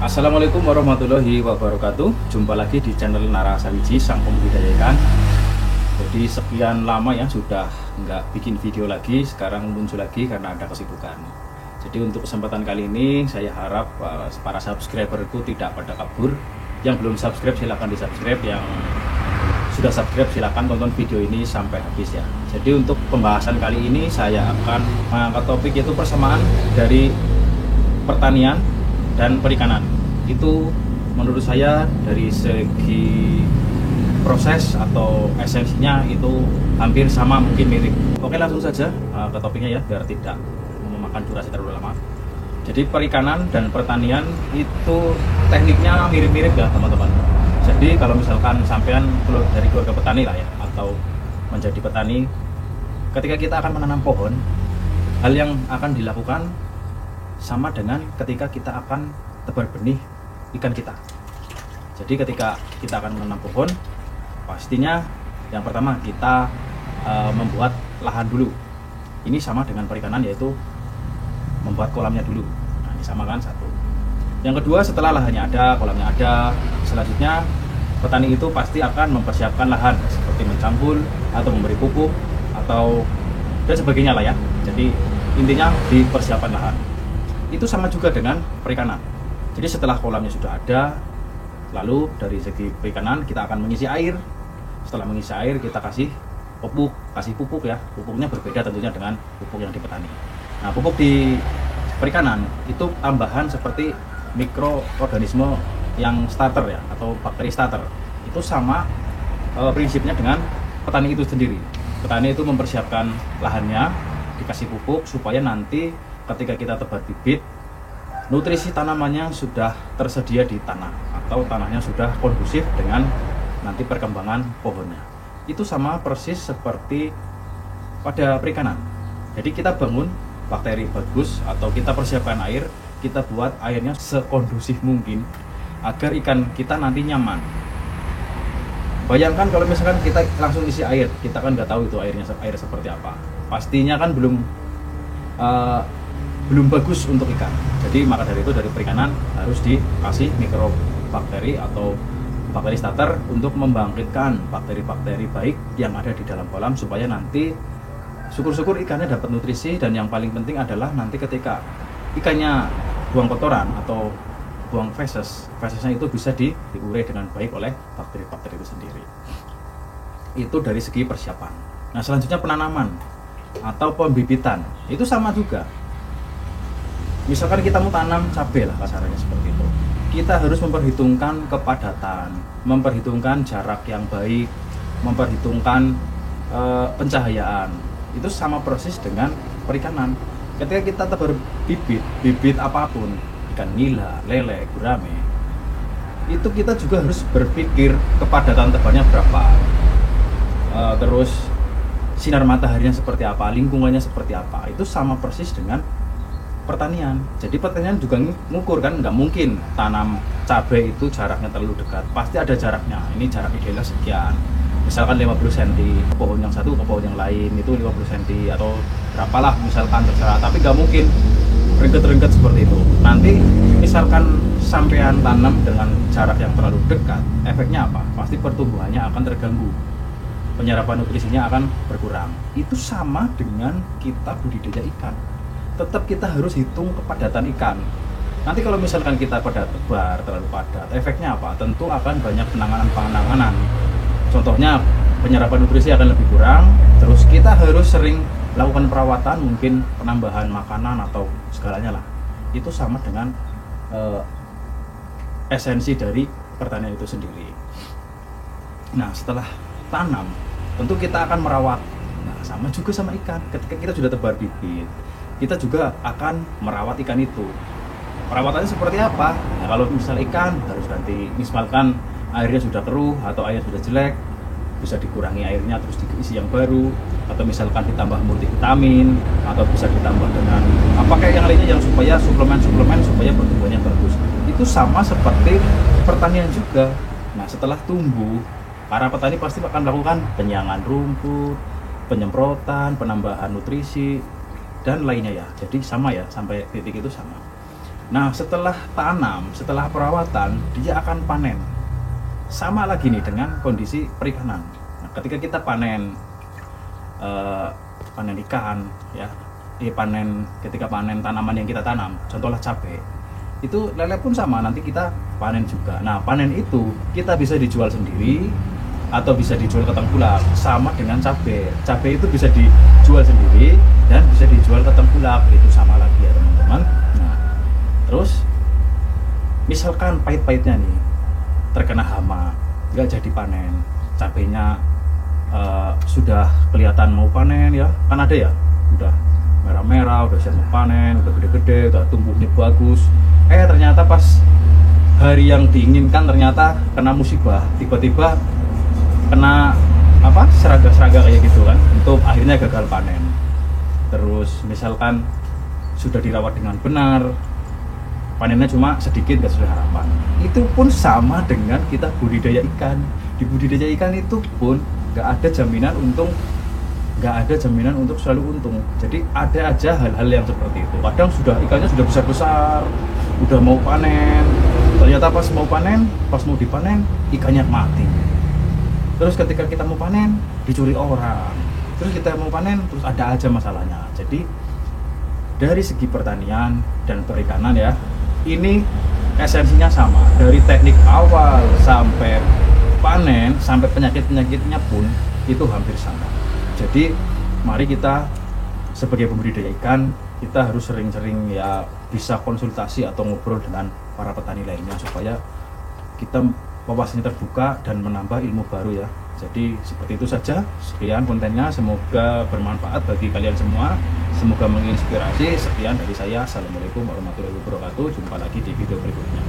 Assalamualaikum warahmatullahi wabarakatuh. Jumpa lagi di channel Nara Sawiji Sang Pembudidaya Ikan. Jadi sekian lama ya sudah nggak bikin video lagi, sekarang muncul lagi karena ada kesibukan. Jadi untuk kesempatan kali ini saya harap para subscriberku tidak pada kabur. Yang belum subscribe silahkan di subscribe, yang sudah subscribe silahkan tonton video ini sampai habis ya. Jadi untuk pembahasan kali ini saya akan mengangkat topik, yaitu persamaan dari pertanian dan perikanan. Itu menurut saya dari segi proses atau esensinya itu hampir sama, mungkin mirip. Oke, langsung saja ke topiknya ya, biar tidak memakan durasi terlalu lama. Jadi perikanan dan pertanian itu tekniknya mirip-mirip ya teman-teman. Jadi kalau misalkan sampean dari keluarga petani lah ya, atau menjadi petani, ketika kita akan menanam pohon, hal yang akan dilakukan sama dengan ketika kita akan tebar benih ikan kita. Jadi ketika kita akan menanam pohon, pastinya yang pertama kita membuat lahan dulu. Ini sama dengan perikanan, yaitu membuat kolamnya dulu. Nah, ini sama kan, satu. Yang kedua, setelah lahannya ada, kolamnya ada, selanjutnya petani itu pasti akan mempersiapkan lahan seperti mencampur atau memberi pupuk atau dan sebagainya lah ya. Jadi intinya dipersiapkan lahan. Itu sama juga dengan perikanan. Jadi setelah kolamnya sudah ada, lalu dari segi perikanan kita akan mengisi air. Setelah mengisi air kita kasih pupuk ya. Pupuknya berbeda tentunya dengan pupuk yang di petani. Nah, pupuk di perikanan itu tambahan seperti mikroorganisme yang starter ya, atau bakteri starter. Itu sama prinsipnya dengan petani itu sendiri. Petani itu mempersiapkan lahannya, dikasih pupuk supaya nanti ketika kita tebar bibit, nutrisi tanamannya sudah tersedia di tanah, atau tanahnya sudah kondusif dengan nanti perkembangan pohonnya. Itu sama persis seperti pada perikanan. Jadi kita bangun bakteri bagus, atau kita persiapkan air, kita buat airnya sekondusif mungkin agar ikan kita nanti nyaman. Bayangkan kalau misalkan kita langsung isi air, kita kan nggak tahu itu air seperti apa. Pastinya kan belum bagus untuk ikan. Jadi maka dari itu dari perikanan harus dikasih mikrobakteri atau bakteri starter untuk membangkitkan bakteri-bakteri baik yang ada di dalam kolam, supaya nanti syukur-syukur ikannya dapat nutrisi. Dan yang paling penting adalah nanti ketika ikannya buang kotoran atau buang fesesnya itu bisa diurai dengan baik oleh bakteri-bakteri itu sendiri. Itu dari segi persiapan. Nah, selanjutnya penanaman atau pembibitan itu sama juga. Misalkan kita mau tanam cabai lah kasarnya seperti itu, kita harus memperhitungkan kepadatan, memperhitungkan jarak yang baik, memperhitungkan pencahayaan. Itu sama persis dengan perikanan. Ketika kita tebar bibit apapun, ikan nila, lele, gurame, itu kita juga harus berpikir kepadatan tebarnya berapa, terus sinar mataharinya seperti apa, lingkungannya seperti apa. Itu sama persis dengan pertanian. Jadi pertanian juga ngukur kan, nggak mungkin tanam cabai itu jaraknya terlalu dekat, pasti ada jaraknya. Ini jarak idealnya sekian, misalkan 50 cm ke pohon yang satu ke pohon yang lain itu 50 cm atau berapalah misalkan, terserah. Tapi nggak mungkin rengket-rengket seperti itu. Nanti misalkan sampean tanam dengan jarak yang terlalu dekat, efeknya apa? Pasti pertumbuhannya akan terganggu, penyerapan nutrisinya akan berkurang. Itu sama dengan kita budidaya ikan. Tetap kita harus hitung kepadatan ikan. Nanti kalau misalkan kita pada tebar terlalu padat, efeknya apa? Tentu akan banyak penanganan. Contohnya penyerapan nutrisi akan lebih kurang. Terus kita harus sering lakukan perawatan, mungkin penambahan makanan atau segalanya lah. Itu sama dengan esensi dari pertanian itu sendiri. Nah, setelah tanam, tentu kita akan merawat. Nah, sama juga sama ikan. Ketika kita sudah tebar bibit, kita juga akan merawat ikan itu. Perawatannya seperti apa? Nah, kalau misal ikan harus ganti, misalkan airnya sudah keruh atau airnya sudah jelek, bisa dikurangi airnya terus diisi yang baru, atau misalkan ditambah multivitamin, atau bisa ditambah dengan kayak yang lainnya yang supaya suplemen supaya pertumbuhannya bagus. Itu sama seperti pertanian juga. Nah, setelah tumbuh, para petani pasti akan melakukan penyiangan rumput, penyemprotan, penambahan nutrisi dan lainnya ya. Jadi sama ya, sampai titik itu sama. Nah, setelah tanam, setelah perawatan, dia akan panen. Sama lagi nih dengan kondisi perikanan. Nah, ketika kita panen panen ikan ya, ketika panen tanaman yang kita tanam, contohnya cabai, itu lele pun sama, nanti kita panen juga. Nah, panen itu kita bisa dijual sendiri atau bisa dijual ke tengkulak. Sama dengan cabai, cabai itu bisa dijual sendiri dan bisa dijual ke tengkulak, itu sama lagi ya teman-teman. Nah, terus misalkan pahit-pahitnya nih terkena hama, nggak jadi panen, cabainya sudah kelihatan mau panen ya, kan ada ya, udah merah-merah, udah siap mau panen, udah gede-gede, udah tumbuhnya bagus, ternyata pas hari yang diinginkan ternyata kena musibah, tiba-tiba kena apa, serangga-serangga kayak gitu kan, untuk akhirnya gagal panen. Terus misalkan sudah dirawat dengan benar, panennya cuma sedikit, gak sesuai harapan. Itu pun sama dengan kita budidaya ikan. Di budidaya ikan itu pun gak ada jaminan untuk selalu untung. Jadi ada aja hal-hal yang seperti itu. Kadang ikannya sudah besar-besar, udah mau panen, ternyata pas mau dipanen ikannya mati. Terus ketika kita mau panen dicuri orang, terus kita mau panen terus ada aja masalahnya. Jadi dari segi pertanian dan perikanan ya, ini esensinya sama, dari teknik awal sampai panen sampai penyakit-penyakitnya pun itu hampir sama. Jadi mari kita sebagai pembudidaya ikan, kita harus sering-sering ya bisa konsultasi atau ngobrol dengan para petani lainnya supaya kita wawasannya terbuka dan menambah ilmu baru ya. Jadi seperti itu saja, sekian kontennya, semoga bermanfaat bagi kalian semua, semoga menginspirasi. Sekian dari saya, assalamualaikum warahmatullahi wabarakatuh, jumpa lagi di video berikutnya.